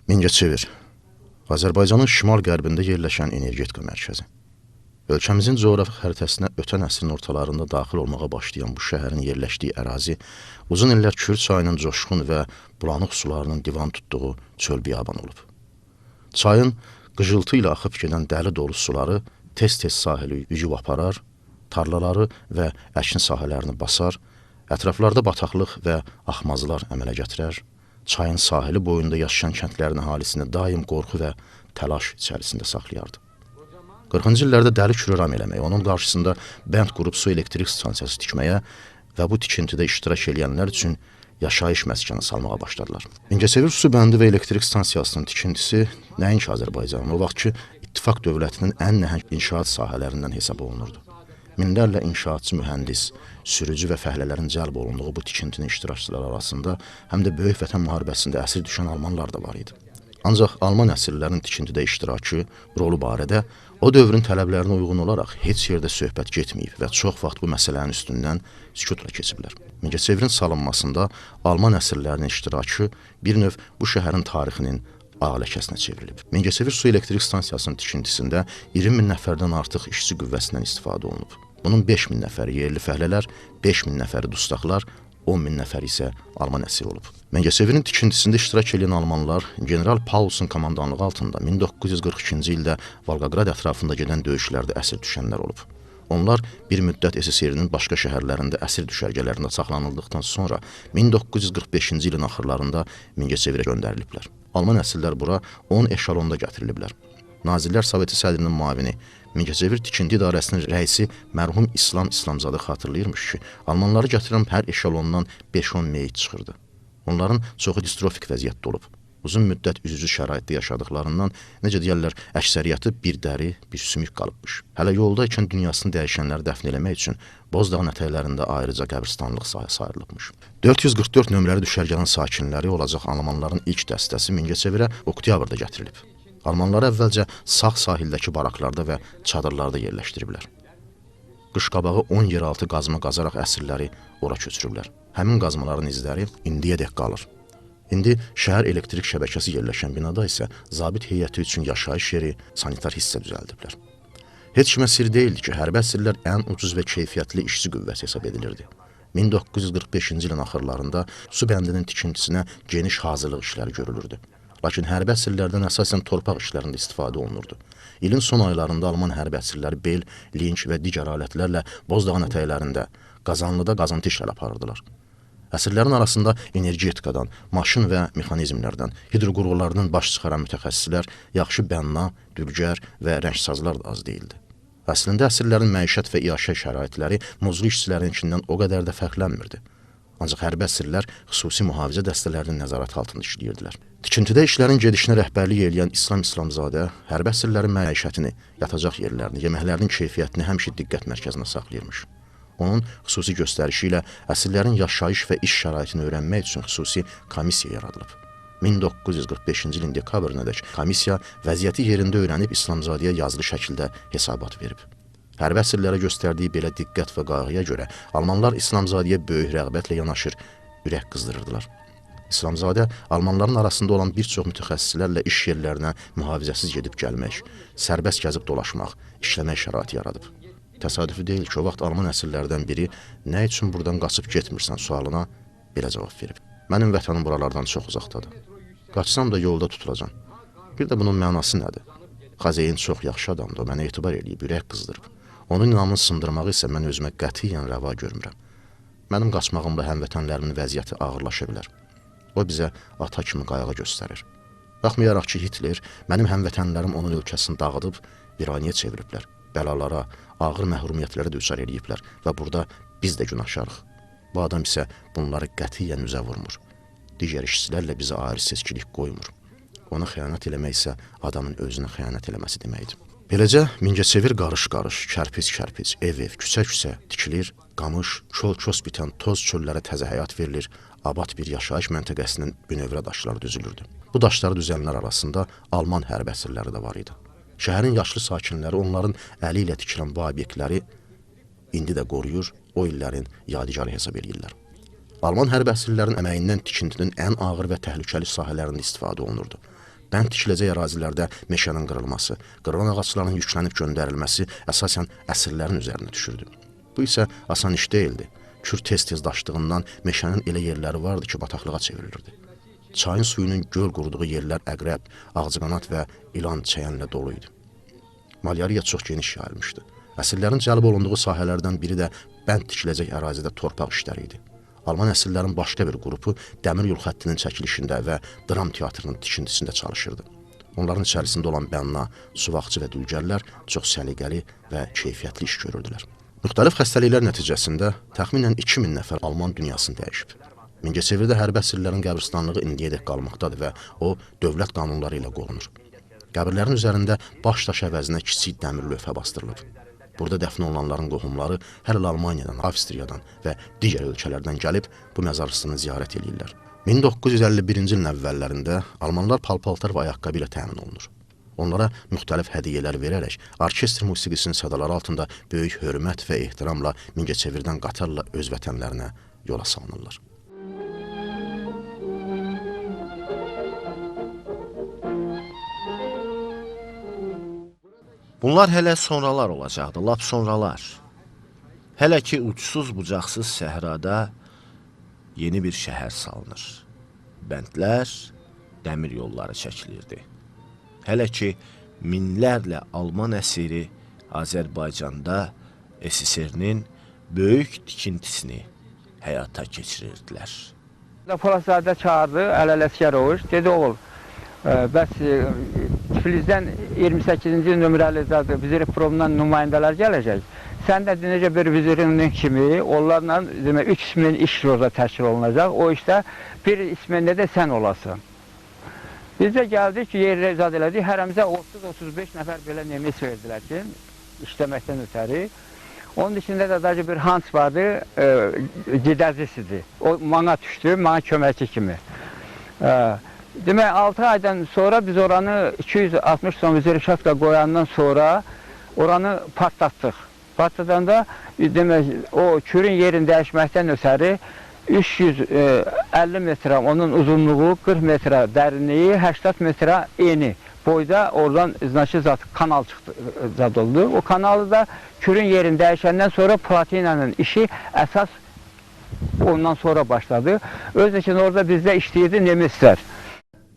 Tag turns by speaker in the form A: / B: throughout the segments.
A: Mingəçevir, Azərbaycanın şimal-qərbində yerləşən energetika mərkəzi. Ölkəmizin coğrafi xəritəsinə ötən əsrin ortalarında daxil olmağa başlayan bu şəhərin yerləşdiyi ərazi uzun illər Kür çayının coşqun və bulanıq sularının divan tutduğu çöl-biyaban olub. Çayın qıcıltı ilə axıb gedən dəli dolu suları tez-tez sahili yüyüb aparar, tarlaları və əkin sahələrini basar, ətraflarda bataqlıq və axmazlar əmələ gətirər, çayın sahili boyunda yaşayan kəndlərin əhalisini daim qorxu və təlaş içərisində saxlayardı. 40-cı illərdə Dəli Kürü ram eləməyə, onun qarşısında bənd qurub su elektrik stansiyası tikməyə və bu tikintidə iştirak edənlər üçün yaşayış məskəni salmağa başladılar. Mingəçevir su bəndi və elektrik stansiyasının tikintisi nəinki Azərbaycanın, o vaxt ki, İttifaq dövlətinin ən nəhəng inşaat sahələrindən hesab olunurdu. Minlərlə inşaatçı, mühəndis, sürücü və fəhlələrin cəlb olunduğu bu tikintinin iştirakçıları arasında həm də Böyük Vətən müharibəsində əsir düşən almanlar da var idi. Ancaq alman əsirlərin tikintidə iştirakı, rolu barədə o dövrün tələblərinə uyğun olaraq heç yerdə söhbət getməyib və çox vaxt bu məsələnin üstündən sükutla keçiblər. Mingəçevirin salınmasında alman əsirlərinin iştirakı bir növ bu şəhərin tarixinin ağ ləkəsinə çevrilib. Mingəçevir su elektrik stansiyasının tikintisində 20 min nəfərdən artıq işçi qüvvəsindən istifadə olunub. Bunun 5 min nəfəri yerli fəhlələr, 5 min nəfəri dustaqlar, 10 min nəfər isə alman əsir olub. Mingəçevirin tikintisində iştirak edən almanlar General Paulusun komandanlığı altında 1942-ci ildə Volqograd ətrafında gedən döyüşlərdə əsir düşənlər olub. Onlar bir müddət SSR-nin başqa şəhərlərində əsir düşərgələrində saxlanıldıqdan sonra 1945-ci ilin axırlarında Mingəçevirə göndəriliblər. Alman əsirlər bura 10 eşalonda gətiriliblər. Nazirlər Soveti sədrinin müavini, Mingəçevir tikinti idarəsinin rəisi mərhum İslamzadə xatırlayırmış ki, almanları gətirən hər eşalondan 5-10 meyit çıxırdı. Onların çoxu distrofik vəziyyətdə olub. Uzun müddət üzücü şəraitdə yaşadıqlarından, necə deyərlər, əksəriyyəti bir dəri, bir sümük qalıbmış. Hələ yolda ikən dünyasını dəyişənləri dəfn eləmək üçün Bozdağın ətəklərində ayrıca qəbristanlıq sahəsi ayrılıbmış. 444 nömrəli düşərgənin sakinləri olacaq almanların ilk dəstəsi Mingəçevirə oktyabrda gətirilib. Almanları əvvəlcə sağ sahildəki baraklarda və çadırlarda yerləşdiriblər. Qış qabağı 10 yeraltı qazma qazaraq əsirləri ora köçürüblər. Həmin qazmaların izləri indiyədək qalır. İndi şəhər elektrik şəbəkəsi yerləşən binada isə zabit heyəti üçün yaşayış yeri, sanitar hissə düzəldiblər. Heç kimə sir deyildi ki, hərbi əsirlər ən ucuz və keyfiyyətli işçi qüvvəsi hesab edilirdi. 1945-ci ilin axırlarında su bəndinin tikintisinə geniş hazırlıq işləri görülürdü. Lakin hərbi əsirlərdən əsasən torpaq işlərində istifadə olunurdu. İlin son aylarında alman hərbi əsirləri bel, linç və digər alətlərlə Bozdağın ətəklərində, Qazanlıda qazıntı işləri aparırdılar. Əsirlərin arasında energetikadan, maşın və mexanizmlərdən, hidroqurğulardan baş çıxaran mütəxəssislər, yaxşı bənna, dülgər və rəngsazlar da az deyildi. Əslində əsirlərin məişət və iaşə şəraitləri muzlu işçilərinkindən o qədər də fərqlənmirdi. Ancaq hərbi əsirlər xüsusi mühafizə dəstələrinin nəzarət altında işləyirdilər. Tikintidə işlərin gedişinə rəhbərlik eləyən İslamzadə hərbi əsirlərin məişətini, yatacaq yerlərini, yeməklərinin keyfiyyətini həmişə diqqət mərkəzinə saxlayırmış. Onun xüsusi göstərişi ilə əsirlərin yaşayış və iş şəraitini öyrənmək üçün xüsusi komissiya yaradılıb. 1945-ci ilin dekabrınadək komissiya vəziyyəti yerində öyrənib İslamzadəyə yazılı şəkildə hesabat verib. Hərbi əsirlərə göstərdiyi belə diqqət və qayğıya görə almanlar İslamzadəyə böyük rəğbətlə yanaşır, ürək qızdırırdılar. İslamzadə almanların arasında olan bir çox mütəxəssislərlə iş yerlərinə mühafizəsiz gedib gəlmək, sərbəst gəzib dolaşmaq, işləmək şəraiti yaradıb. Təsadüfi deyil ki, o vaxt alman əsirlərdən biri nə üçün buradan qaçıb getmirsən sualına belə cavab verib. Mənim vətənim buralardan çox uzaqdadır. Qaçsam da yolda tutulacam. Bir də bunun mənası nədir? Xazeyin çox yaxşı adamdır, o mənə etibar eləyib, ürək qızdırıb. Onun inamını sındırmağı isə mən özümə qətiyyən rəva görmürəm. Mənim qaçmağımla həmvətənlərimin vəziyyəti ağırlaşa bilər. O bizə ata kimi qayğı göstərir. Baxmayaraq ki, Hitler, mənim həmvətənlərim onun ölkəsini dağıdıb, viraniyə çeviriblər. Bəlalara, ağır məhrumiyyətlərə düçar eləyiblər və burada biz də günahkarıq. Bu adam isə bunları qətiyyən üzə vurmur. Digər işçilərlə bizə ayrı seçkilik qoymur. Ona xəyanət eləmək isə adamın özünə xəyanət eləməsi deməkdir. Beləcə, Mingəçevir qarış-qarış, kərpic-kərpic, ev-ev, küçə-küçə tikilir, qamış, kol-kos bitən toz çöllərə təzə həyat verilir, abad bir yaşayış məntəqəsinin bünövrə daşları düzülürdü. Bu daşları düzənlər arasında Alman hərbi əsirləri də var idi. Şəhərin yaşlı sakinləri onların əli ilə tikilən bu obyektləri indi də qoruyur, o illərin yadigarı hesab edirlər. Alman hərbi əsirlərin əməyindən tikintinin ən ağır və təhlükəli sahələrində istifadə olunurdu. Bənd tikiləcək ərazilərdə meşənin qırılması, qırılan ağacların yüklənib göndərilməsi əsasən əsirlərin üzərinə düşürdü. Bu isə asan iş deyildi. Kür tez-tez daşdığından meşənin elə yerləri vardı ki, bataqlığa çevrilirdi. Çayın suyunun göl quruduğu yerlər əqrəb, ağcıqanad və ilan çəyənlə dolu idi. Malyariya çox geniş yayılmışdı. Əsirlərin cəlb olunduğu sahələrdən biri də bənd tikiləcək ərazidə torpaq işləri idi. Alman əsirlərin başqa bir qrupu dəmir yol xəttinin çəkilişində və dram teatrının tikintisində çalışırdı. Onların içərisində olan bənna, suvaqçı və dülgərlər çox səliqəli və keyfiyyətli iş görürdülər. Müxtəlif xəstəliklər nəticəsində təxminən 2000 nəfər Alman dünyasını dəyişib. Mingəçevirdə hərbi əsirlərin qəbristanlığı indiyədək qalmaqdadır və o, dövlət qanunları ilə qorunur. Qəbirlərin üzərində baş daş əvəzinə kiçik dəmir lövhə bastırılıb. Burada dəfn olunanların qohumları hər il Almaniyadan, Avstriyadan və digər ölkələrdən gəlib bu məzarlığını ziyarət edirlər. 1951-ci ilin əvvəllərində Almanlar pal-paltar və ayaqqabı ilə təmin olunur. Onlara müxtəlif hədiyyələr verərək orkestr musiqisinin sədaları altında böyük hörmət və ehtiramla Mingəçevirdən qatarla öz vətənlərinə yola salınırlar.
B: Bunlar hələ sonralar olacaqdı, lap sonralar. Hələ ki, uçsuz bucaqsız səhrada yeni bir şəhər salınır. Bəndlər, dəmir yolları çəkilirdi. Hələ ki, minlərlə Alman əsiri Azərbaycanda SSR-nin böyük tikintisini həyata keçirirdilər.
C: Poladzadə çağırdı, Ələsgəroviç, dedi oğul, bəs Tiflisdən 28-ci nömrəli Vizirpromdan nümayəndələr gələcək. Sən də necə bir vizirinin kimi onlarla 3000 iş orada təşkil olunacaq. O işdə bir ismində də sən olasan. Biz də gəldik ki, yerlə izad elədik. Hərəmizə 30-35 nəfər belə nemis verdilər ki, işləməkdən ötəri. Onun içində də bir Hans vardı, gedəcisidir. O mana düşdü, mana köməkçi kimi. Demək, 6 aydan sonra biz oranı 260 ton vizirşafka qoyandan sonra oranı partlatdıq. Partladanda demək, o kürün yerini dəyişməkdən ötəri 350 metrə onun uzunluğu, 40 metrə dərinliyi, 80 metrə eni boyda oradan kanal çıxdı oldu. O kanalı da kürün yerini dəyişəndən sonra platinanın işi əsas ondan sonra başladı. Öz üçün orada bizdə işləyirdi nemislər.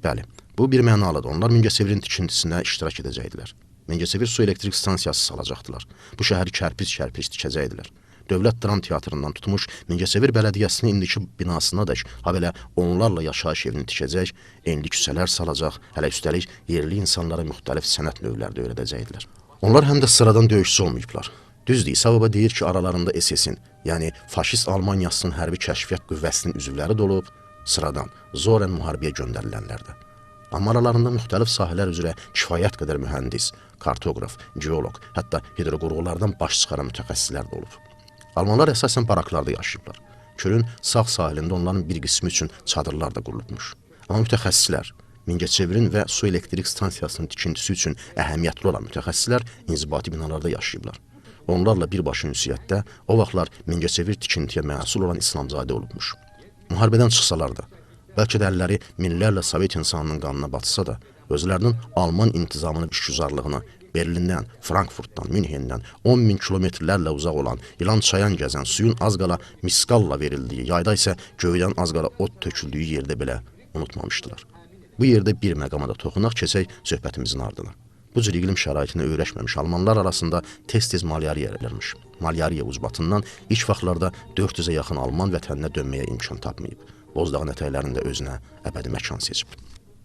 A: Bəli, bu bir mənalıdır. Onlar Mingəçevirin tikintisinə iştirak edəcəkdilər. Mingəçevir su elektrik stansiyası salacaqdılar. Bu şəhəri kərpic tikəcəkdilər. Dövlət dram teatrından tutmuş Mingəçevir bələdiyyəsinin indiki binasına dək, ha belə onlarla yaşayış evini tikəcək, enli küçələr salacaq, hələ üstəlik yerli insanlara müxtəlif sənət növlərdə öyrədəcəkdilər. Onlar həm də sıradan döyüşçü olmayıblar. Düzdür, İsa Baba deyir ki, aralarında SS-in, yəni faşist Almaniyasının hərbi kəşfiyyat qüvvəsinin üzvləri də olub, sıradan, zorən müharibəyə göndərilənlərdə. Amma aralarında müxtəlif sahələr üzrə kifayət qədər mühəndis, kartoqraf, geoloq, hətta hidroqurğulardan baş çıxaran mütəxəssislər də olub. Almanlar əsasən baraklarda yaşayıblar. Kürün sağ sahilində onların bir qismi üçün çadırlar da qurulubmuş. Amma mütəxəssislər, Mingəçevirin və su elektrik stansiyasının tikintisi üçün əhəmiyyətli olan mütəxəssislər inzibati binalarda yaşayıblar. Onlarla birbaşa ünsiyyətdə o vaxtlar Mingəçevir tikintiyə məsul olan İslamzadə olubmuş. Müharibədən çıxsalar da, bəlkə də əlləri minlərlə Sovet insanının qanına batsa da, özlərinin Alman intizamının işgüzarlığını Berlindən, Frankfurtdan, Münhendən 10.000 kilometrlərlə uzaq olan, ilan çayan gəzən, suyun az qala miskalla verildiyi, yayda isə göydən az qala ot töküldüyü yerdə belə unutmamışdılar. Bu yerdə bir məqama da toxunaq keçək söhbətimizin ardına. Bu cür iqlim şəraitinə öyrəşməmiş Almanlar arasında tez-tez malyariya yaranmış. Malyariya ucbatından ilk vaxtlarda 400-ə yaxın Alman vətəninə dönməyə imkan tapmayıb. Bozdağın ətəklərində özünə əbədi məkan seçib.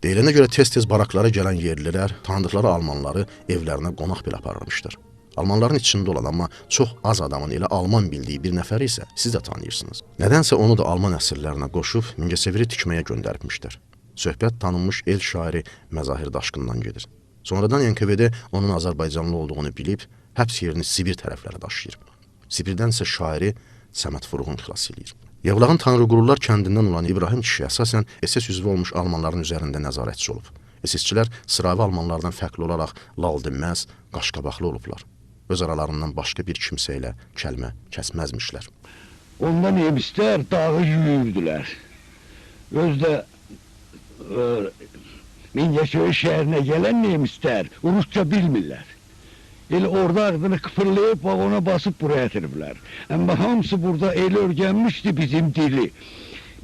A: Deyilənə görə tez-tez baraklara gələn yerlilər tanıdıqları Almanları evlərinə qonaq belə aparırmışdır. Almanların içində olan, amma çox az adamın elə Alman bildiyi bir nəfəri isə siz də tanıyırsınız. Nədənsə onu da Alman əsirlərinə qoşub Mingəçeviri tikməyə göndəribmişdir. Söhbət tanınmış el şairi Məzahir Daşqından gedir. Sonradan NKVD onun Azərbaycanlı olduğunu bilib, həbs yerini Sibir tərəfləri daşıyır. Sibirdən isə şairi Səməd Vurğun xilas edir. Yevlağın Tanrıqullular kəndindən olan İbrahim kişi əsasən SS üzvü olmuş Almanların üzərində nəzarətçi olub. SS-çilər sıravi Almanlardan fərqli olaraq lal dinməz, qaşqabaqlı olublar. Öz aralarından başqa bir kimsə ilə kəlmə kəsməzmişlər.
D: Ondan nemislər dağı yuyurdular. Özdə Mingəçevir şəhərinə gələn nemislər Rusça bilmirlər. Elə orada ardını kıpırlayıp vagona basıp buraya getiriblər. Ama hamısı burada elə öyrənmişdi bizim dili.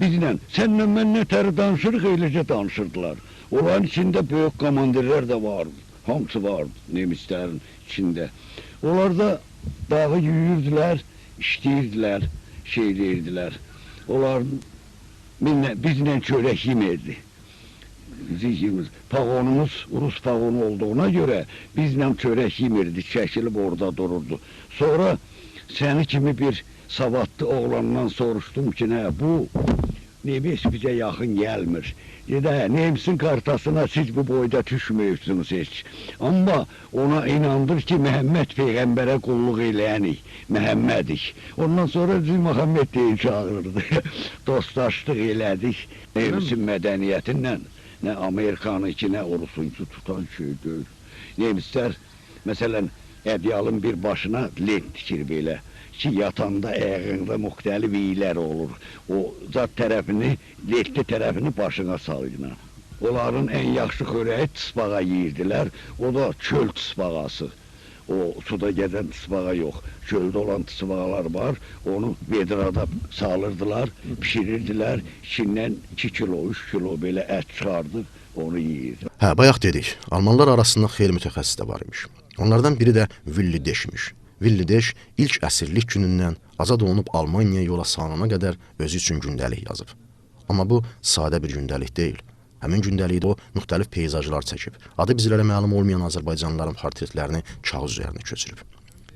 D: Bizlə, senle ben ne teri danışırıq, öylece danışırdılar. Onların içinde büyük komandirler de var. Hamısı var nemislerin içinde. Onlar da dağı yürürdülər, işləyirdiler, deyirdiler. Onlar bizlə çörək yemirdi. Zihimiz, pagonumuz Rus pagonu olduğuna göre bizle çörək yemirdi, çəkilib orada dururdu. Sonra seni kimi bir savadlı oğlandan soruştum ki, ne bu nemis bize yakın gelmir. Dedi, nemisin kartasına siz bu boyda düşmüyorsunuz hiç. Ama ona inandır ki Mehmet peygambere kulluk eyleyenik, Mehmedik. Ondan sonra bizi Muhammed diye çağırırdı. Dostlaştık eyledik. Nemisin medeniyetinden ne Amerikan'ınki ne Rus'unki tutan şey değil. Nemisler mesela Edyalın bir başına lent dikir böyle. Ki yatanda ayağında muhtelif iyilər olur. O zat tərəfini, lentli tərəfini başına salıyla. Onların en yaxşı xörəyi tısbağa yiyirdilər. O da çöl tısbağası. O suda gedən tısbağa yox. Çöldə olan tısbağalar var. Onu vedrada salırdılar, pişirirdilər. İçindən 2 kilo, 3 kilo belə ət çıxardı, onu yiyirdi.
A: Hə, bayaq dedik, Almanlar arasında xeyli mütəxəssis də var imiş. Onlardan biri də Willi Deş imiş. Willi Deş ilk əsirlik günündən azad olunub Almaniyaya yola salınana qədər özü üçün gündəlik yazıb. Amma bu sadə bir gündəlik deyil. Həmin gündəlikdə o müxtəlif peyzajlar çəkib. Adı bizlərə məlum olmayan Azərbaycanlıların portretlərini kağız üzərinə köçürüb.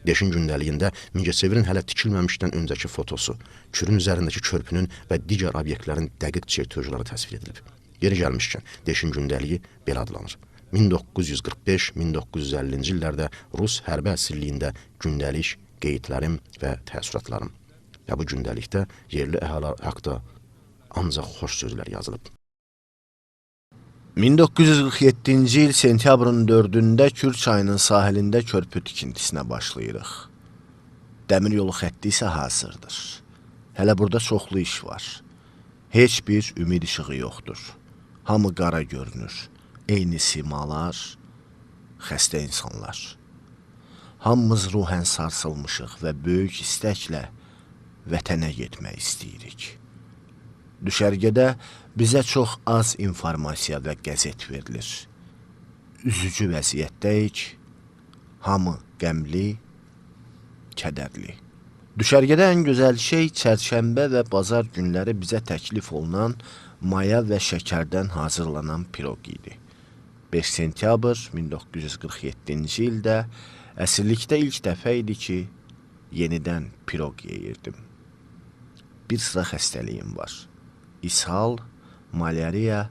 A: Deşin gündəliyində Mingəçevirin hələ tikilməmişdən öncəki fotosu, Kürün üzərindəki körpünün və digər obyektlərin dəqiq çertözləri təsvir edilib. Yeri gəlmişkən, Deşin gündəliyi belə adlanır. 1945-1950-ci illərdə Rus hərbi əsirliyində gündəlik, qeydlərim və təəssüratlarım. Və bu gündəlikdə yerli əhali haqda ancaq xoş sözlər yazılıb.
B: 1947-ci il sentyabrın 4-də Kür çayının sahilində körpü tikintisinə başlayırıq. Dəmir yolu xətti isə hazırdır. Hələ burada çoxlu iş var. Heç bir ümid işığı yoxdur. Hamı qara görünür. Eyni simalar, xəstə insanlar. Hamımız ruhən sarsılmışıq və böyük istəklə vətənə getmək istəyirik. Düşərgədə bizə çox az informasiya və qəzet verilir. Üzücü vəziyyətdəyik, hamı qəmli, kədərli. Düşərgədə ən gözəl şey çərşənbə və bazar günləri bizə təklif olunan maya və şəkərdən hazırlanan piroq idi. 5 sentyabr 1947-ci ildə əsirlikdə ilk dəfə idi ki, yenidən piroq yeyirdim. Bir sıra xəstəliyim var. İshal, malyariya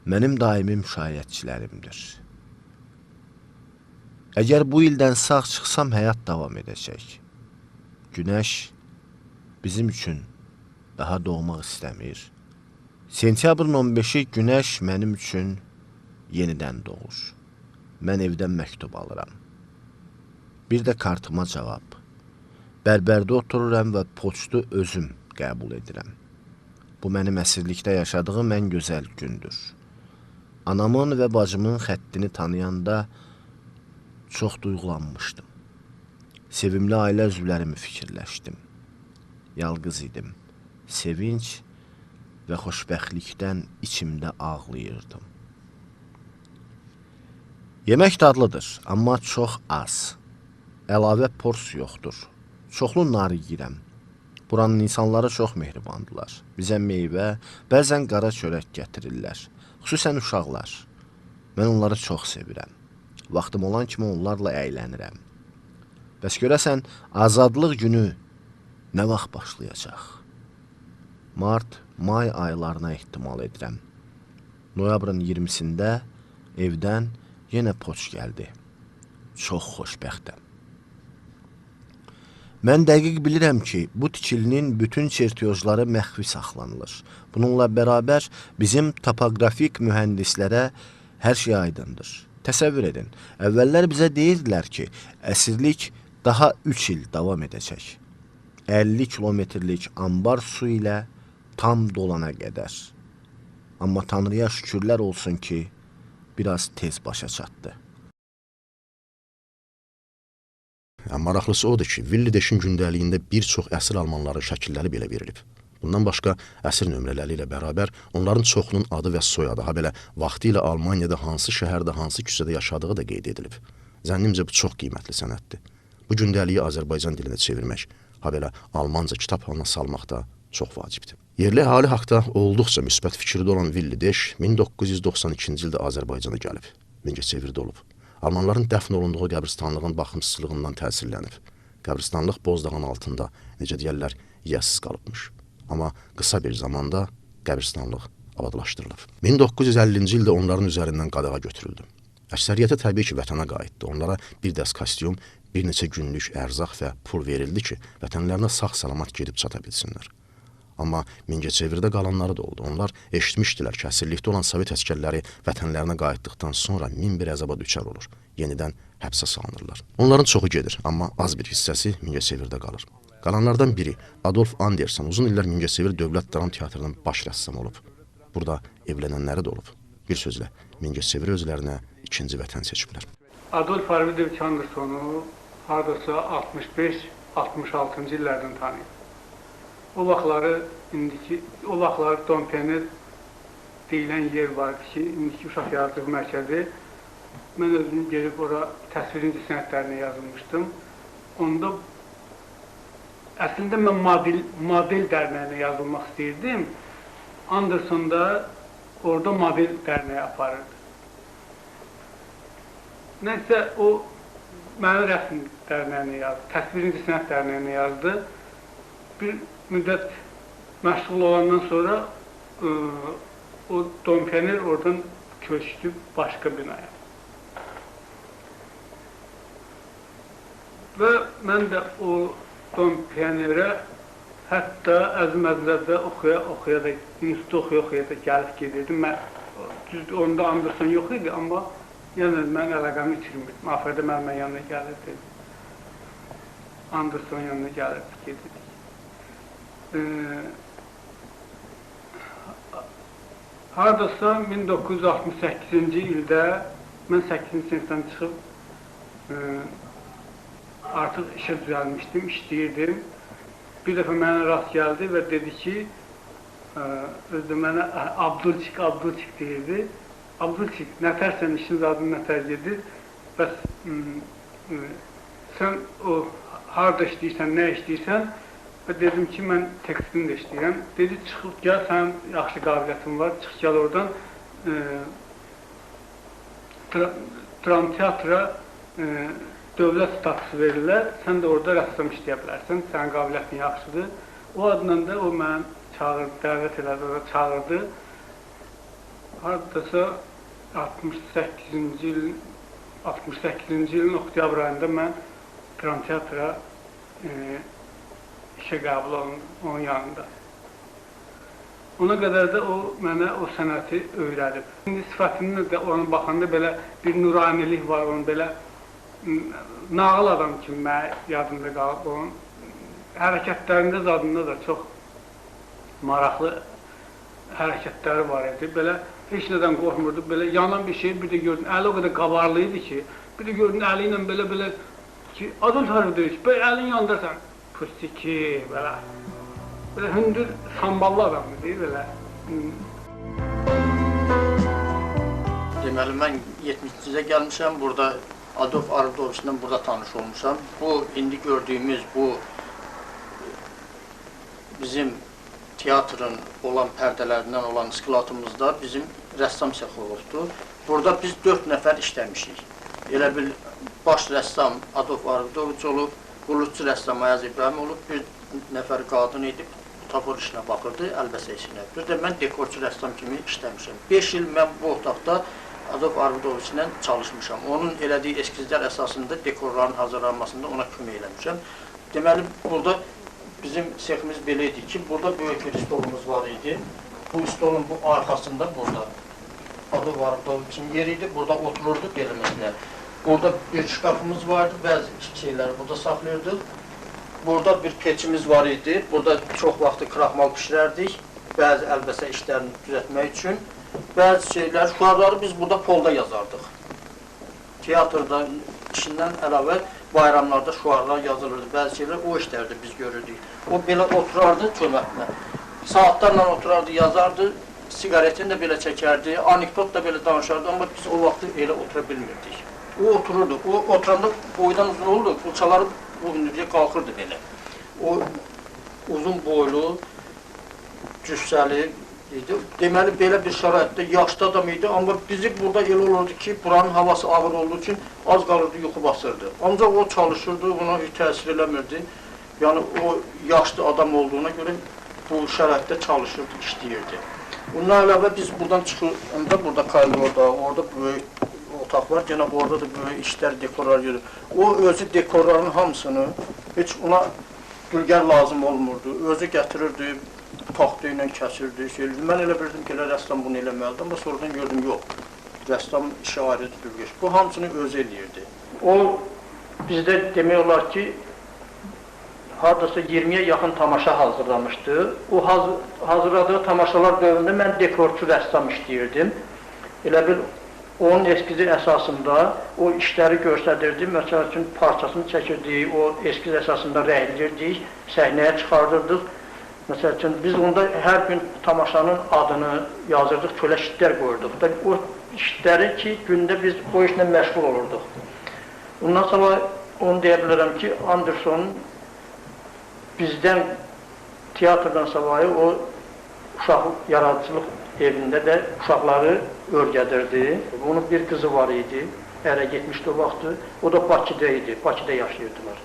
B: mənim daimi müşayiətçilərimdir. Əgər bu ildən sağ çıxsam, həyat davam edəcək. Günəş bizim üçün daha doğmaq istəmir. Sentyabrın 15-i günəş mənim üçün yenidən doğur. Mən evdən məktub alıram. Bir də kartıma cavab. Bərbərdə otururam və poçtu özüm qəbul edirəm. Bu mənim əsirlikdə yaşadığım ən gözəl gündür. Anamın və bacımın xəttini tanıyanda çox duyğulanmışdım. Sevimli ailə üzvlərimi fikirləşdim. Yalqız idim. Sevinç və xoşbəxtlikdən içimdə ağlayırdım. Yemək dadlıdır, amma çox az. Əlavə pors yoxdur. Çoxlu nar yeyirəm. Buranın insanları çox mehribandılar. Bizə meyvə, bəzən qara çörək gətirirlər. Xüsusən uşaqlar. Mən onları çox sevirəm. Vaxtım olan kimi onlarla əylənirəm. Bəs görəsən, azadlıq günü nə vaxt başlayacaq? Mart, may aylarına ehtimal edirəm. Noyabrın 20-sində evdən yenə poç gəldi. Çox xoşbəxtəm. Mən dəqiq bilirəm ki, bu tikilinin bütün çertyojları məxfi saxlanılır. Bununla bərabər bizim topoqrafik mühəndislərə hər şey aydındır. Təsəvvür edin, əvvəllər bizə deyirdilər ki, əsirlik daha 3 il davam edəcək. 50 kilometrlik ambar su ilə tam dolana qədər. Amma Tanrıya şükürlər olsun ki, biraz tez başa çatdı.
A: Maraqlısı odur ki, Villideşin gündəliyində bir çox əsir almanların şəkilləri belə verilib. Bundan başqa, əsir nömrələri ilə bərabər onların çoxunun adı və soyadı, ha belə vaxtı ilə Almaniyada hansı şəhərdə, hansı küçədə yaşadığı da qeyd edilib. Zənnimcə, bu çox qiymətli sənəddir. Bu gündəliyi Azərbaycan dilinə çevirmək, ha belə Almanca kitab halına salmaq da çox vacibdir. Yerli əhali haqda olduqca müsbət fikirdə olan Villideş 1992-ci ildə Azərbaycana gəlib, Mingəçevirdə olub. Almanların dəfn olunduğu qəbristanlığın baxımsızlığından təsirlənib. Qəbristanlıq Bozdağın altında, necə deyərlər, yiyəsiz qalıbmış. Amma qısa bir zamanda qəbristanlıq abadlaşdırılıb. 1950-ci ildə onların üzərindən qadağa götürüldü. Əksəriyyəti təbii ki, vətənə qayıtdı. Onlara bir dəst kostyum, bir neçə günlük ərzaq və pul verildi ki, vətənlərinə sağ-salamat gedib çata bilsinlər. Amma Mingəçevirdə qalanları da oldu. Onlar eşitmişdilər ki, əsirlikdə olan Sovet əsgərləri vətənlərinə qayıtdıqdan sonra min bir əzaba düçar olur. Yenidən həbsə salınırlar. Onların çoxu gedir, amma az bir hissəsi Mingəçevirdə qalır. Qalanlardan biri Adolf Andersen uzun illər Mingəçevir Dövlət Dram Teatrının baş rəssamı olub. Burada evlənənləri də olub. Bir sözlə, Mingəçevir özlərinə ikinci vətən seçiblər.
E: Adolf Arvidovich Andersonu hardasa 65-66-cı illərdən tanıyıb. O vaxtları Dompener deyilən yer vardı ki, indiki uşaq yaradıcılıq mərkəzi. Mən özüm gelib ora təsvir sənətlərinə yazılmışdım. Onda əslində mən model dərnəyinə yazılmaq istəyirdim. Anderson da orada model dərnəyi aparırdı. Nəysə, o məni rəsm dərnəyinə yazdı, təsvir sənət dərnəyinə yazdı. Bir müddət məşğul olandan sonra o Dompener oradan köçdü başqa binaya. Və mən də o Dompenerə hətta Əzməzlərdə oxuya da, institutda oxuya da gəlib gedirdim. Onda Anderson yox idi, amma yəni mən əlaqəmi itirmirdim. Afərdə mənim yanına gəlirdi. Anderson yanına gəlirdi, gedirdik. Hardasa 1968-ci ildə mən 8-ci sinifdən çıxıb artıq işə düzəlmişdim, işləyirdim. Bir dəfə mənə rast gəldi və dedi ki, özü mənə Abdülçik deyirdi. Abdülçik, nətərsən, işiniz adını nətər gedir? Bəs sən o harada işləyirsən, nə işləyirsən? Və dedim ki, mən tekstilində işləyirəm. Dedi, çıxıb gəl, sənin yaxşı qabiliyyətin var, çıx gəl oradan dram teatra dövlət statusu verirlər, sən də orada rəssam işləyə bilərsən, sənin qabiliyyətin yaxşıdır. O adından da o mən çağırdı, dəvət elədi, orada çağırdı. Haradasa 68-ci ilin oktyabr ayında mən dram teatra işə qəbul olundu onun yanında. Ona qədər də o mənə o sənəti öyrədib. İndi sifətində də ona baxanda belə bir nuranilik var, onun belə nağıl adam kimi mənə yadımda qalıb. Onun hərəkətlərində zadında da çox maraqlı hərəkətləri var idi. Belə heç nədən qorxmurdu. Belə yanan bir şey, bir də gördün, əli o qədər qabarlıydı ki, bir də gördün əli ilə belə ki, Adolf Arvidovich, belə əlin yandırsan. Pustiki, belə hündür, samballı adamdır, deyir, belə.
F: Deməli, mən 70-ci gəlmişəm, burada Adolf Arvidovich'lə burada tanış olmuşam. Bu, indi gördüyümüz bu bizim teatrın olan pərdələrindən olan sklatımızda bizim rəssam sexi olubdur. Burada biz 4 nəfər işləmişik. Elə bir baş rəssam Adolf Arvidovich olub, qulluqçu rəssam Ayaz İbrahim olub, bir nəfər qadın edib, tafor işinə baxırdı, əlbəsə işinə. Bir də mən dekorçu rəssam kimi işləmişəm. 5 il mən bu otaqda Adolf Arvidovich ilə çalışmışam. Onun elədiyi eskizlər əsasında dekorların hazırlanmasında ona kömək eləmişəm. Deməli, burada bizim seximiz belə idi ki, burada böyük bir stolumuz var idi. Bu stolun bu arxasında burada Adolf Arvidovich'in yeri idi, burada otururduq eləməklə. Burada bir şkafımız vardı, bəzi şeyləri burada saxlayırdıq. Burada bir peçimiz var idi, burada çox vaxtı kraxmal pişirərdik, bəzi əlbəsə işlərini düzəltmək üçün. bəzi şeylər, şuarları biz burada polda yazardıq. Teatrda işindən əlavə bayramlarda şuarlar yazılırdı, bəzi şeylər o işlərdə biz görürdük. O belə oturardı cömətlə, saatlarla oturardı, yazardı, sigaretini də belə çəkərdi, anekdot da belə danışardı, amma biz o vaxtı elə otura bilmirdik. O otururdu, o oturanda boydan uzun oldu, fırçaları bu hündürlüyə qalxırdı belə. O uzun boylu, cüssəli idi. Deməli, belə bir şəraitdə yaşlı adam idi, amma bizi burada elə olurdu ki, buranın havası ağır olduğu üçün az qalırdı, yuxu basırdı. Ancaq o çalışırdı, buna hiç təsir eləmirdi. Yəni, o yaşlı adam olduğuna görə bu şəraitdə çalışırdı, işləyirdi. Bundan əlavə biz buradan çıxırında, burada koridorda, orada böyük otaq var, gene orada da böyük işlər, dekorlar gedir. O özü dekorların hamısını, heç ona dülgər lazım olmurdu, özü gətirirdi, taxtı ilə kəsirdi, şeydi. Mən elə bildim ki, elə rəssam bunu eləməlidir, amma sonradan gördüm, yox, rəssam işi ayrıdır, dülgər. Bu hamısını özü eləyirdi. O, bizdə demək olar ki, hardasa 20-yə yaxın tamaşa hazırlamışdı. O hazırladığı tamaşalar dövründə mən dekorçu rəssam işləyirdim. Elə bil, onun eskizi əsasında o işləri göstərirdi. Məsəl üçün, parçasını çəkirdik, o eskiz əsasında rəhlirdik, səhnəyə çıxardırdıq. Məsəl üçün, biz onda hər gün tamaşanın adını yazırdıq, kölə şitlər qoyurduq. O işləri ki, gündə biz o işlə məşğul olurduq. Ondan sonra onu deyə bilərəm ki, Anderson bizdən teatrdan savayı o uşaq yaradıcılıq evində də uşaqları örgədirdi. Onun bir qızı var idi, ərə getmişdi o vaxtı. O da Bakıda idi, Bakıda yaşayırdılar.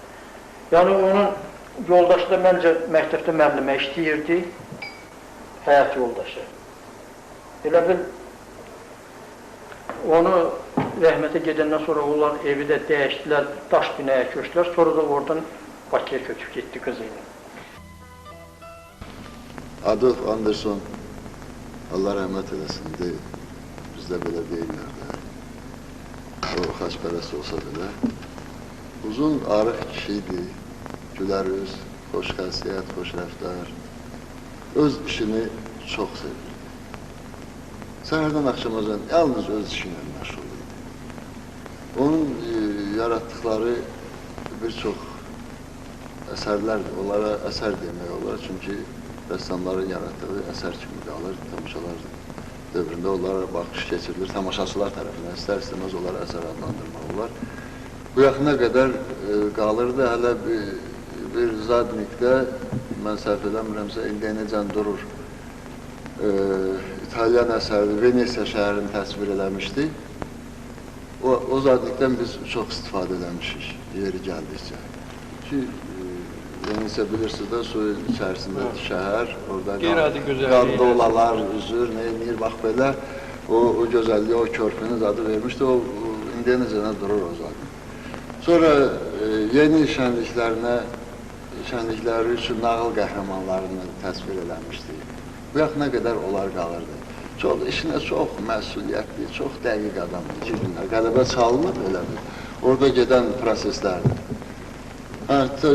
F: Yəni onun yoldaşı da məncə məktəbdə müəllimə işləyirdi, həyat yoldaşı. Elə bil, onu rəhmətə gedəndən sonra onlar evi də dəyişdilər, daş binəyə köçdülər, sonra da oradan Bakıya köçüb getdi qızı ilə.
G: Adolf Anderson, Allah rəhmət eləsin, deyil. Bizdə belə deyirlər. O xaçpərəst olsa belə. Uzun, arıq kişiydi, gülərüz, xoş xəsiyyət, xoş rəftar. Öz işini çox sevirdi. Səhərdən axşamacan yalnız öz işinlə məşğul idi. Onun yaratdıqları bir çox əsərlərdir. Onlara əsər demək olar, çünki rəssamların yaratdığı əsər kimi qalır, tamaşalar dövründə onlara baxış keçirilir, tamaşaçılar tərəfindən istər-istəməz onlara əsər adlandırmaq olar. Bu yaxına qədər qalırdı, hələ bir Zadnikdə, mən səhv eləmirəmsə, indi necən durur, İtalyan əsərdi, Venesiya şəhərini təsvir eləmişdi. O Zadnikdən biz çox istifadə eləmişik, yeri gəldikcə. Ki, Venesiya bilirsiniz də, suyun içərisindəki şəhər, orada qandolalar üzür, neyinir, bax belə, o gözəlliyi, o körpünün adı vermişdi, o indiyə necə durur o zaten. Sonra yeni şənlikləri üçün nağıl qəhrəmanlarını təsvir eləmişdi. Bu yaxına qədər onlar qalırdı. İşinə çox məsuliyyətli, çox dəqiq adamdır ki, qələbə çalınır, elədir. Orada gedən proseslərdir.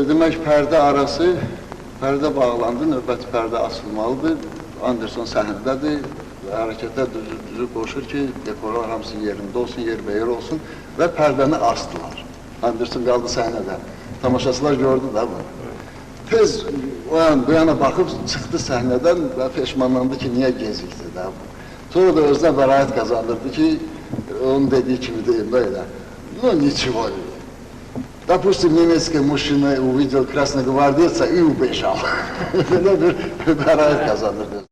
G: Demək, pərdə arası, pərdə bağlandı, növbəti pərdə asılmalıdır. Anderson səhnədədir, hərəkətə düzü qoşur ki, dekorlar hamısı yerində olsun, yerbəyər olsun və pərdəni astılar. Anderson qaldı səhnədə. Tamaşaçılar gördü də bunu. Tez bu yana baxıb çıxdı səhnədən və peşmanlandı ki, niyə gecikdi də bu. Sonra da özünə bəraət qazandırdı ki, onun dediyi kimi deyim də elə. No, ничего. Допустим, немецкий мужчина увидел красногвардейца и убежал. Belə bir bəraət qazandırdı.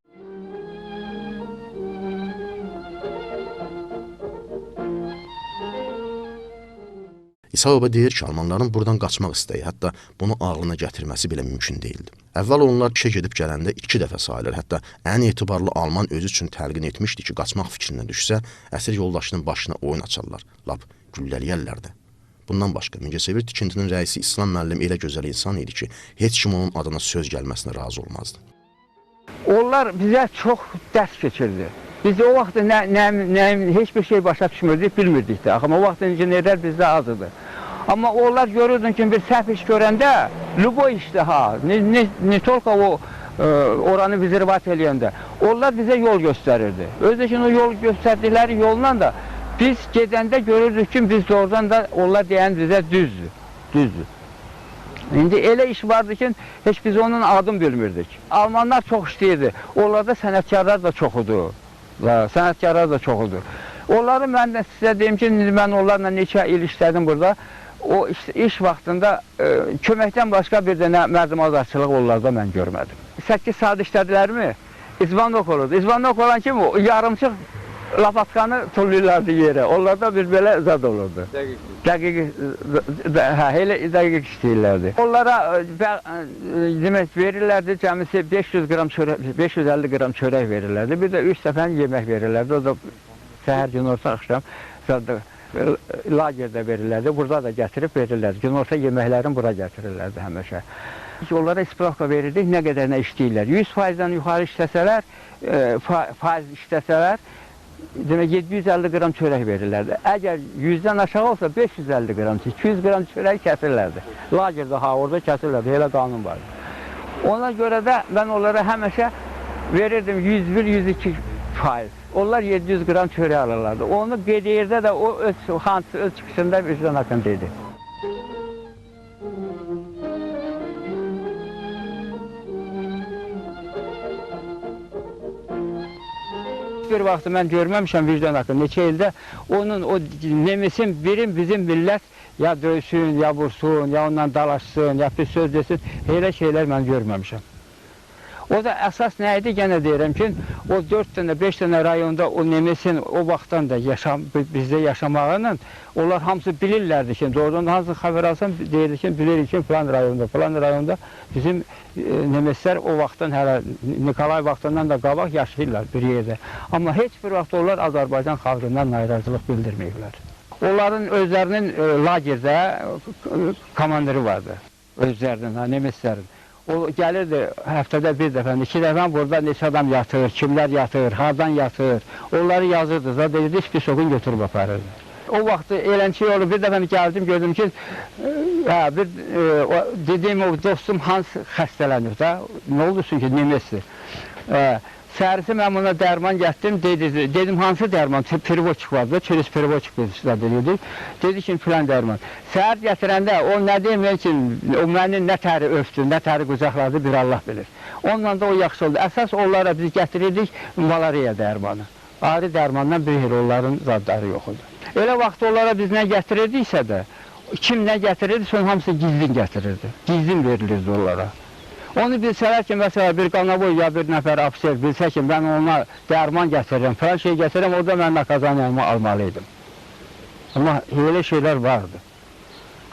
A: İsa baba deyir ki, almanların buradan qaçmaq istəyi, hətta bunu ağlına gətirməsi belə mümkün deyildi. Əvvəl onlar işə gedib gələndə 2 dəfə sayılır, hətta ən etibarlı alman özü üçün təlqin etmişdi ki, qaçmaq fikrinə düşsə, əsir yoldaşının başına oyun açarlar, lap gülləliyərlər də. Bundan başqa, Mingəçevir tikintinin rəisi İslam müəllim elə gözəl insan idi ki, heç kim onun adına söz gəlməsinə razı olmazdı.
C: Onlar bizə çox dərs keçirdi. Biz o vaxt heç bir şey başa düşmürdük, bilmirdik də. Amma o vaxt injinerlər bizdə az idi. Amma onlar görürdün ki, bir səhv iş görəndə, lübo işdə ha, ne tolka o oranı biz rivat eləyəndə. Onlar bizə yol göstərirdi. Özləşin o yol göstərdikləri yolla da biz gedəndə görürdük ki, biz doğrudan da onlar deyən bizə düzdür. İndi elə iş vardı ki, heç biz onun adını bilmirdik. Almanlar çox işləyirdi. Onlarda sənətkarlar da çoxudur. Onları mən də sizə deyim ki, mən onlarla neçə il işlədim burada. O iş vaxtında köməkdən başqa bir dənə mərdimazarçılıq onlarda mən görmədim. 8 saat işlədilərmi? İzvanok olurdu. İzvanok olan kimi o yarımçıq lapatkanı tulluylardı yerə. Onlarda bir belə zad olurdu. Dəqiq işləyirlərdi. Onlara demək verirlərdi, cəmisi 500 qram çörək, 550 qram çörək verirlərdi. Bir də 3 dəfə yemək verirlərdi. O da səhər, günorta, axşam lagerdə verirlərdi. Burada da gətirib verirlərdi. Günorta yeməklərini bura gətirirlərdi həmişə. Onlara ispravka verirdik, nə qədərinə işləyirlər. 100%-dən yuxarı işləsələr, faiz işləsələr, demək 750 qram çörək verirlərdi. Əgər 100-dən aşağı olsa 550 qram, 200 qram çörək kəsirlərdi. Lagerdə, orada kəsirlərdi, elə qanun vardı. Ona görə də mən onlara həmişə verirdim 101-102%. Onlar 700 qram çörək alırlardı. Onu qeyd yerdə də o öz çıxışında vicdan haqqında idi. Bir vaxtı mən görməmişəm vicdan haqqında, neçə ildə onun o nemisin birin bizim millət ya döysün, ya vursun, ya ondan dalaşsın, ya pis söz desin, elə şeylər mən görməmişəm. O da əsas nə idi, yenə deyirəm ki, o 4 dənə, 5 dənə rayonda o nemisin o vaxtdan da bizdə yaşamağının, onlar hamısı bilirlərdi ki, doğrudan da hansı xəbər alsam, deyirdi ki, bilirik ki, falan rayonda bizim nemeslər o vaxtdan hələ Nikolay vaxtından da qabaq yaşayırlar bir yerdə. Amma heç bir vaxt onlar Azərbaycan xalqından narazılıq bildirməyiblər. Onların özlərinin lagerdə komandiri vardı, özlərinin, nemeslərin. O gəlirdi həftədə bir dəfə, 2 dəfə burada neçə adam yatır, kimlər yatır, hardan yatır, onları yazırdı, zad edirdi, hiçbir sokun götürüb aparırdı. O vaxt eləncə olub, bir dəfə gəldim, gördüm ki, dediyim o dostum Hans xəstələnir də, nə oldusun ki, nemesdir. Səhərisi mən buna dərman gətirdim, dedim hansı dərman, perivoçik vardı, çiris perivoçik dedi ki, filan dərman. Səhər gətirəndə o nə deyim ki, o məni nə təri öpdü, nə təri qucaqladı, bir Allah bilir. Onunla da o yaxşı oldu. Əsas onlara biz gətirirdik malariya dərmanı. Ari dərmandan bir il onların zadları yox idi. Elə vaxt onlara biz nə gətirirdiksə də, kim nə gətirirdi, sonra hamısı gizlin gətirirdi. Gizlin verilirdi onlara. Onu bilsələr ki, məsələn, bir qanavoy ya bir nəfər ofisiyer bilsə ki, mən ona dərman gətirirəm, falan şey gətirirəm, orada mən nakazaniyamı almalıydım. Amma elə şeylər vardı.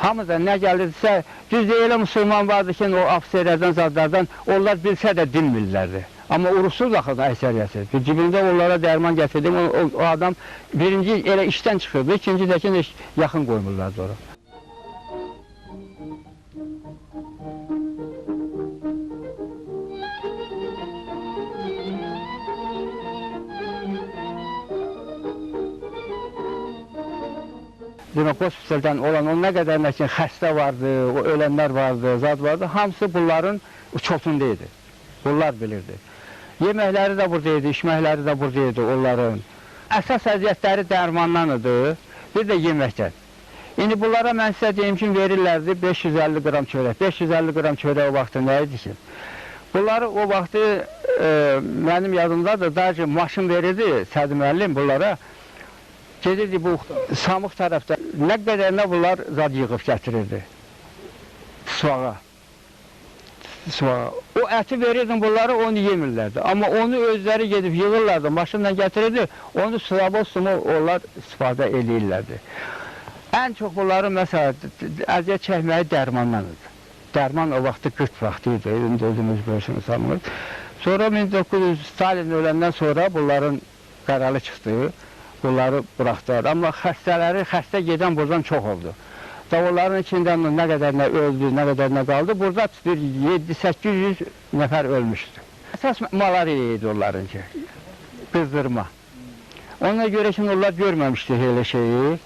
C: Hamıda nə gəlirdisə, düzdür, elə müsəlman vardı ki, o ofisiyerlərdən, zadlardan, onlar bilsə də dinmirlərdi. Amma urusuz axıda əksəriyyəti. Cibində onlara dərman gətirdim, o adam birinci elə işdən çıxırdı, ikinci dəkin yaxın qoymurlardı ora. Demək, hospitaldan olan o nə qədərlə ki, xəstə vardı, o ölənlər vardı, zad vardı, hamısı bunların çotunda idi. Bunlar bilirdi. Yeməkləri də burada idi, içməkləri də burada idi onların. Əsas əziyyətləri dərmandan idi, bir də yeməkdən. İndi bunlara mən sizə deyim ki, verirlərdi 550 qram çörək. 550 qram çörək o vaxtı nə idi ki? Bunları o vaxtı mənim yadımdadır, daha ki, maşın verirdi Sədi müəllim bunlara. Gedirdi bu Samıq tərəfdə, nə qədərinə bunlar zad yığıb gətirirdi, suağa. O əti verirdim bunları, onu yemirlərdi. Amma onu özləri gedib yığırlardı, maşınla gətirirdi, onu sumu onlar istifadə edirlərdi. Ən çox bunların, məsələn, əziyyət çəkməyi dərmandan idi. Dərman o vaxtı qırt vaxtı idi, özümüz böyüsünü sanmır. Sonra 1900 Stalin öləndən sonra bunların qaralı çıxdı. Bunları buraxdılar. Amma xəstə gedən buradan çox oldu. Onların içindən nə qədərinə öldü, nə qədərinə qaldı. Burada bir 700-800 nəfər ölmüşdü. Əsas malariya idi onlarınki, qızdırma. Ona görə ki, onlar görməmişdi elə şeyi.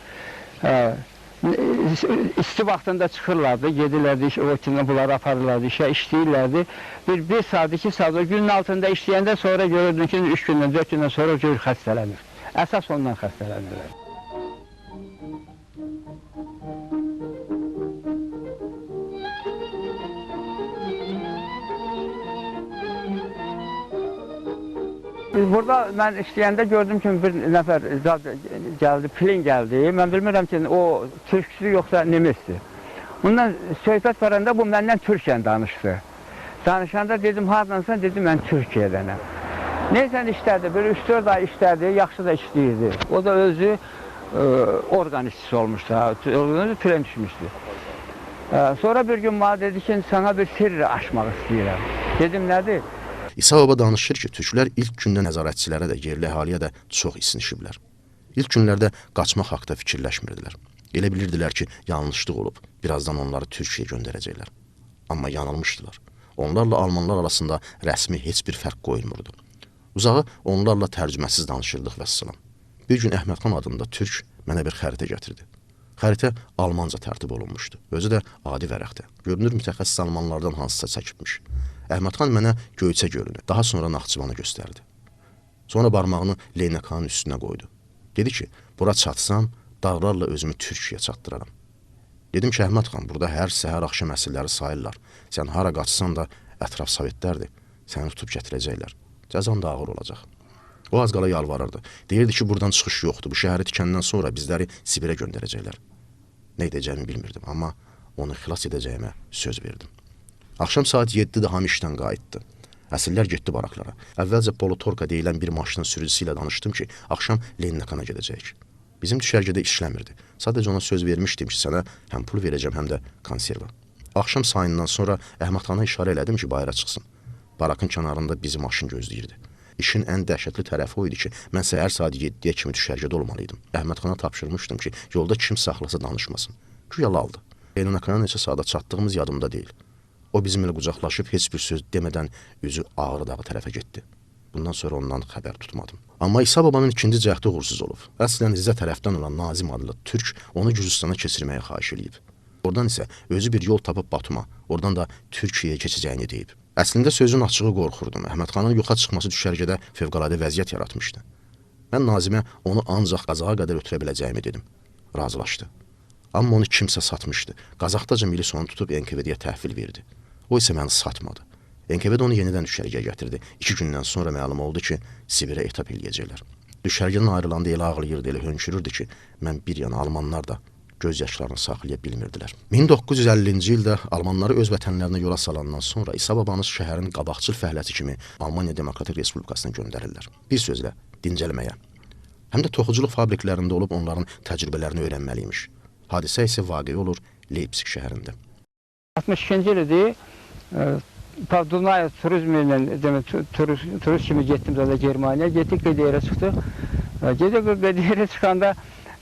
C: isti vaxtında çıxırlardı, gedirlərdi, o içindən bunları aparırlardı, işə işləyirlərdi. Bir saat, 2 saat o günün altında işləyəndə sonra görürdün ki, 3 gündən, 4 gündən sonra o gör xəstələnir. Əsas ondan xəstələnirlər. Burada mən işləyəndə gördüm ki, bir nəfər gəldi, pilin gəldi. Mən bilmirəm ki, o türkçü yoxsa nemesdir. Bundan söhbət varanda bu məndən Türkiyən danışdı. Danışanda dedim, hardansan? Dedim, mən Türkiyədənəm. Neysən işlədi, böyle 3-4 ay işlədi, yaxşı da işləyirdi. O da özü orqan işçisi olmuşdu, özü tülen düşmüşdü. Sonra bir gün bana dedi ki, sana bir sirri açmaq istəyirəm. Dedim, nədir?
A: İsa baba danışır ki, türklər ilk gündə nəzarətçilərə də, yerli əhaliyə də çox isinişiblər. İlk günlərdə qaçmaq haqda fikirləşmirdilər. Elə bilirdilər ki, yanlışlıq olub, birazdan onları Türkiyəyə göndərəcəklər. Amma yanılmışdılar. Onlarla almanlar arasında rəsmi heç bir fərq qoyulmurdu. Uzağı onlarla tərcüməsiz danışırdıq və salam. Bir gün Əhmədxan adında türk mənə bir xəritə gətirdi. Xəritə almanca tərtib olunmuşdu. Özü də adi vərəqdə. Görünür mütəxəssis almanlardan hansısa çəkibmiş. Əhmədxan mənə Göyçə gölünü, daha sonra Naxçıvanı göstərdi. Sonra barmağını Leynəkanın üstünə qoydu. Dedi ki, bura çatsam, dağlarla özümü Türkiyəyə çatdıraram. Dedim ki, Əhmədxan, burada hər səhər axşam əsirləri sayırlar. Sən hara qaçsan da ətraf sovetlərdir. Səni tutub gətirəcəklər. Cəzan da ağır olacaq. O az qala yalvarırdı. Deyirdi ki, buradan çıxış yoxdur. Bu şəhəri tikəndən sonra bizləri Sibirə göndərəcəklər. Nə edəcəyimi bilmirdim, amma onu xilas edəcəyimə söz verdim. Axşam saat 7-də hamı işdən qayıtdı. Əsirlər getdi baraklara. Əvvəlcə Polotorka deyilən bir maşının sürücüsü ilə danışdım ki, axşam Leninakana gedəcəyik. Bizim düşərgədə işləmirdi. Sadəcə ona söz vermişdim ki, sənə həm pul verəcəm, həm də konserva. Axşam sayından sonra Əhmədxana işarə elədim ki, bayıra çıxsın. Barakın kənarında bizi maşın gözləyirdi. İşin ən dəhşətli tərəfi o idi ki, mən səhər saat 7-yə kimi düşərgədə olmalıydım. Əhmədxana tapşırmışdım ki, yolda kim saxlasa danışmasın. Güya laldı. Leninakana neçə saata çatdığımız yadımda deyil. O bizimlə qucaqlaşıb heç bir söz demədən üzü Ağrı dağı tərəfə getdi. Bundan sonra ondan xəbər tutmadım. Amma İsa babanın ikinci cəhdi uğursuz olub. Əslən Rizə tərəfdən olan Nazim adlı türk onu Gürcüstana keçirməyə xahiş eləyib. Oradan isə özü bir yol tapıb Batuma, oradan da Türkiyəyə keçəcəyini deyib. Əslində sözün açığı qorxurdum. Əhmədxanın yoxa çıxması düşərgədə fövqəladə vəziyyət yaratmışdı. Mən Nazimə onu ancaq Qazağa qədər ötürə biləcəyimi dedim. Razılaşdı. Amma onu kimsə satmışdı. Qazaxdaca milis onu tutub NKVD-yə təhvil verdi. O isə məni satmadı. NKVD onu yenidən düşərgəyə gətirdi. 2 gündən sonra məlum oldu ki, Sibirə etap eləyəcəklər. Düşərgədən ayrılanda elə ağlayırdı, elə hönkürürdü ki, mən bir yana almanlar da göz yaşlarını saxlaya bilmirdilər. 1950-ci ildə almanları öz vətənlərinə yola salandan sonra İsa babanız şəhərin qabaqçıl fəhləsi kimi Almaniya Demokratik Respublikasına göndərirlər. Bir sözlə, dincəlməyə. Həm də toxuculuq fabriklərində olub onların təcrübələrini öyrənməliymiş. Hadisə isə vaqe olur Leipzig şəhərində.
C: 62-ci ildir, Dunay turizmi ilə turist kimi getdim zaten Germaniya. Getdik Qedirə çıxdıq. Qedirə çıxanda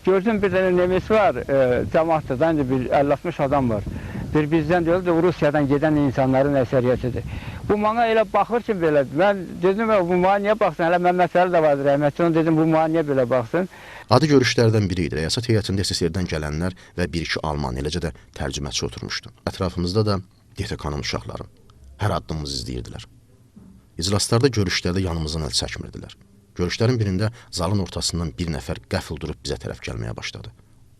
C: gördüm bir dənə nemes var, cəmaatda bir 50-60 adam var. Bir bizdən deyil də Rusiyadan gedən insanların əsəriyyətidir. Bu mana elə baxır ki, belə. Mən dedim, bu mana niyə baxsın? Hələ Məmməd Vəli də vardı, rəhmətli. Onu dedim, bu mana niyə belə baxsın?
A: Adi görüşlərdən biri idi. Rəyasət heyətində SSR-dən gələnlər və bir-iki Alman, eləcə də tərcüməçi oturmuşdu. Ətrafımızda da DTK-nın uşaqları. Hər addımımızı izləyirdilər. İclaslarda, görüşlərdə yanımızdan əl çəkmirdilər. Görüşlərin birində zalın ortasından bir nəfər qəfil durub bizə tərəf gəlməyə başladı.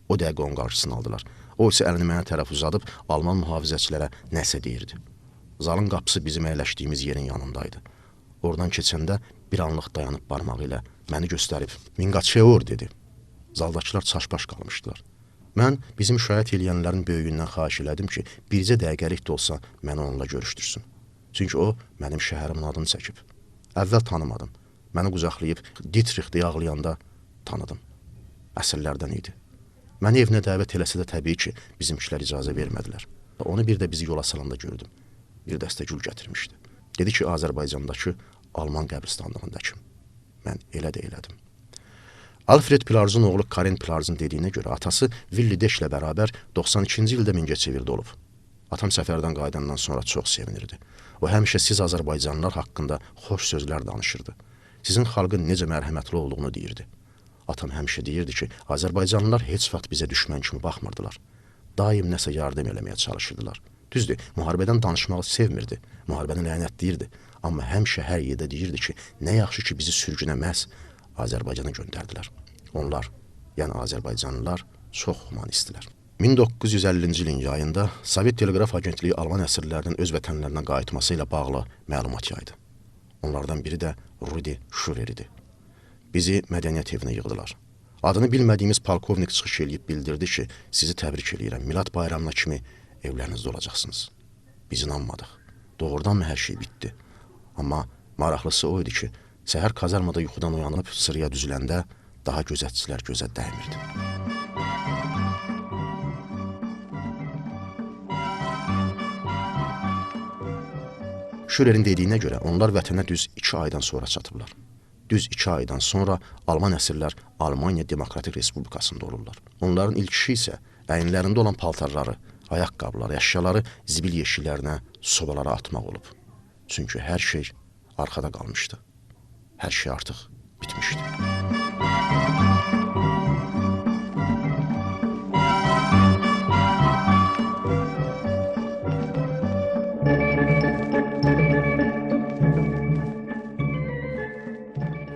A: O dəqiqə onun qarşısını aldılar. O isə əlini mənə tərəf uzadıb Alman mühafizəçilərə nəsə deyirdi. Zalın qapısı bizim əyləşdiyimiz yerin yanındaydı. Oradan keçəndə bir anlıq dayanıb barmağı ilə məni göstərib Mingaçeur dedi. Zaldakılar çaşbaş qalmışdılar. Mən bizim şahid eləyənlərin böyüyündən xahiş elədim ki, bircə dəqiqəlik də olsa məni onunla görüşdürsün. Çünki o mənim şəhərimin adını çəkib. Əvvəl tanımadım. Məni qucaqlayıb Dietrich deyə ağlayanda tanıdım. Əsrlərdən idi. Məni evinə dəvət eləsə də təbii ki, bizimkilər icazə vermədilər. Onu bir də bizi yola salanda gördüm. Bir dəstə gül gətirmişdi. Dedi ki, Azərbaycandakı Alman qəbristanlığındakı. Mən elə də elədim. Alfred Pilarzın oğlu Karen Pilarzın dediyinə görə atası Willi Deşlə bərabər 92-ci ildə Mingəçevirdə olub. Atam səfərdən qayıdandan sonra çox sevinirdi. O həmişə siz Azərbaycanlılar haqqında xoş sözlər danışırdı. Sizin xalqın necə mərhəmətli olduğunu deyirdi. Atam həmişə deyirdi ki, Azərbaycanlılar heç vaxt bizə düşmən kimi baxmırdılar. Daim nəsə yardım eləməyə çalışırdılar. Düzdür, müharibədən danışmağı sevmirdi, müharibəni lənətləyirdi. Amma həmişə hər yerdə deyirdi ki, nə yaxşı ki bizi sürgünə məhz Azərbaycana göndərdilər. Onlar, yəni Azərbaycanlılar çox humanistdilər. 1950-ci ilin yayında Sovet Teleqraf Agentliyi Alman əsirlərinin öz vətənlərinə qayıtması ilə bağlı məlumat yaydı. Onlardan biri də Rudi Şurer idi. Bizi mədəniyyət evinə yığdılar. Adını bilmədiyimiz polkovnik çıxış eləyib bildirdi ki, sizi təbrik eləyirəm, Milad bayramına kimi evlərinizdə olacaqsınız. Biz inanmadıq. Doğrudanmı hər şey bitdi? Amma maraqlısı o idi ki, səhər kazarmada yuxudan uyanıb sıraya düzüləndə daha gözətçilər gözə dəymirdi. Şurerin dediyinə görə onlar vətənə düz 2 aydan sonra çatıblar. Düz 2 aydan sonra Alman əsirlər Almaniya Demokratik Respublikasında olurlar. Onların ilk işi isə əyinlərində olan paltarları, ayaqqabıları, əşyaları zibil yeşiklərinə, sobalara atmaq olub. Çünki hər şey arxada qalmışdı. Hər şey artıq bitmişdi.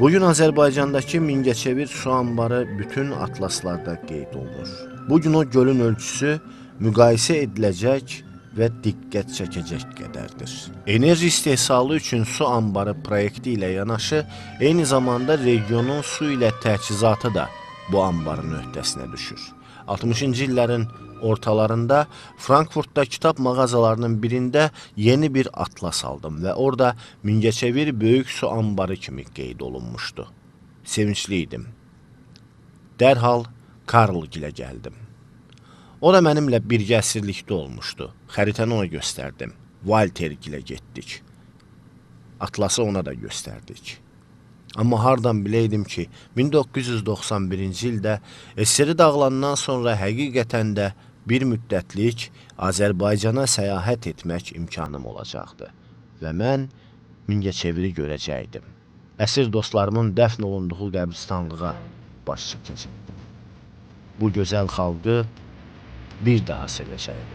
B: Bugün Azərbaycandakı Mingəçevir su anbarı bütün atlaslarda qeyd olunur. Bugün o gölün ölçüsü müqayisə ediləcək və diqqət çəkəcək qədərdir. Enerji istehsalı üçün su anbarı proyekti ilə yanaşı, eyni zamanda regionun su ilə təchizatı da bu anbarın öhdəsinə düşür. 60-cı illərin ortalarında Frankfurtda kitab mağazalarının birində yeni bir atlas aldım və orada Mingəçevir böyük su anbarı kimi qeyd olunmuşdu. Sevincli idim. Dərhal Karlgilə gəldim. O da mənimlə birgə əsirlikdə olmuşdu. Xəritəni ona göstərdim. Waltergilə getdik. Atlası ona da göstərdik. Amma hardan biləydim ki, 1991-ci ildə SSR dağılandan sonra həqiqətən də bir müddətlik Azərbaycana səyahət etmək imkanım olacaqdı və mən Mingəçeviri görəcəkdim. Əsir dostlarımın dəfn olunduğu qəbristanlığa baş çəkəcəkdim. Bu gözəl xalqı bir daha sevəcəkdim.